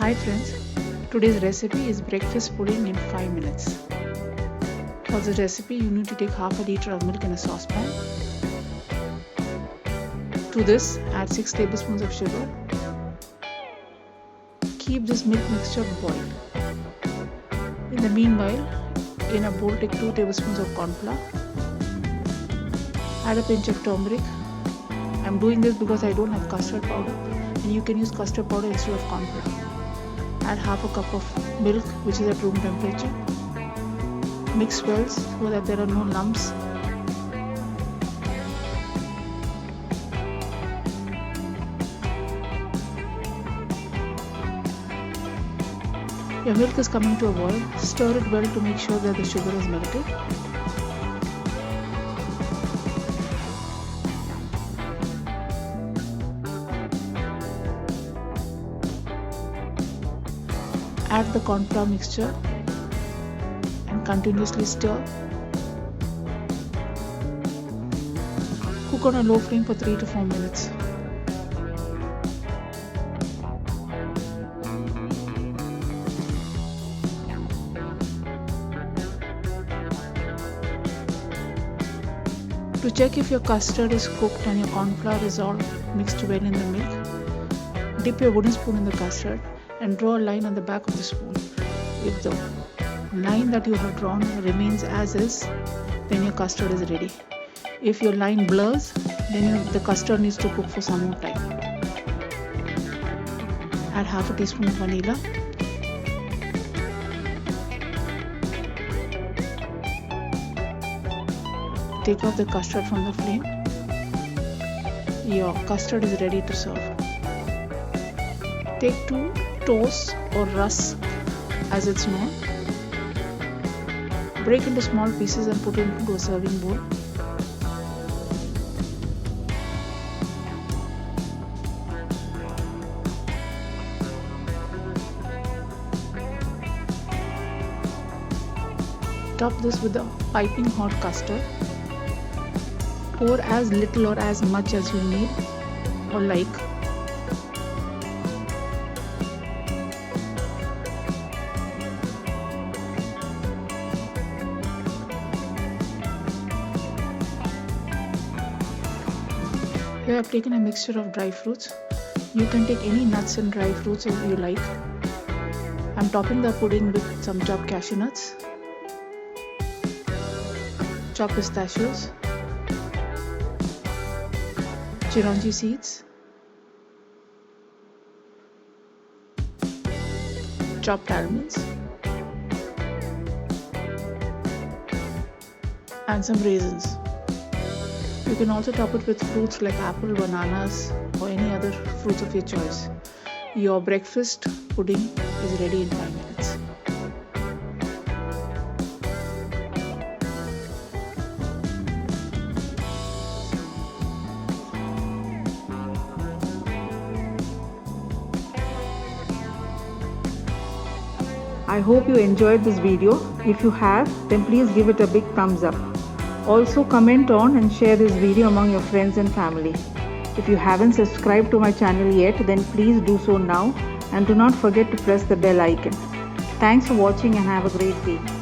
Hi friends, today's recipe is breakfast pudding in 5 minutes. For this recipe you need to take half a liter of milk in a saucepan. To this add 6 tablespoons of sugar. Keep this milk mixture boiled. In the meanwhile, in a bowl take 2 tablespoons of cornflour. Add a pinch of turmeric. I am doing this because I don't have custard powder and you can use custard powder instead of cornflour. Add half a cup of milk which is at room temperature. Mix well so that there are no lumps. Your milk is coming to a boil. Stir it well to make sure that the sugar is melted. Add the cornflour mixture and continuously stir. Cook on a low flame for 3 to 4 minutes. To check if your custard is cooked and your cornflour is all mixed well in the milk, dip your wooden spoon in the custard and draw a line on the back of the spoon. If the line that you have drawn remains as is, then your custard is ready. If your line blurs, then the custard needs to cook for some more time. Add half a teaspoon of vanilla. Take off the custard from the flame. Your custard is ready to serve. Take 2 toast or rusk as it's known. Break into small pieces and put it into a serving bowl. Top this with a piping hot custard. Pour as little or as much as you need or like. Here I have taken a mixture of dry fruits. You can take any nuts and dry fruits if you like. I am topping the pudding with some chopped cashew nuts, chopped pistachios, chironji seeds, chopped almonds, and some raisins. You can also top it with fruits like apple, bananas, or any other fruits of your choice. Your breakfast pudding is ready in 5 minutes. I hope you enjoyed this video. If you have, then please give it a big thumbs up. Also comment on and share this video among your friends and family. If you haven't subscribed to my channel yet, then please do so now and do not forget to press the bell icon. Thanks for watching and have a great day.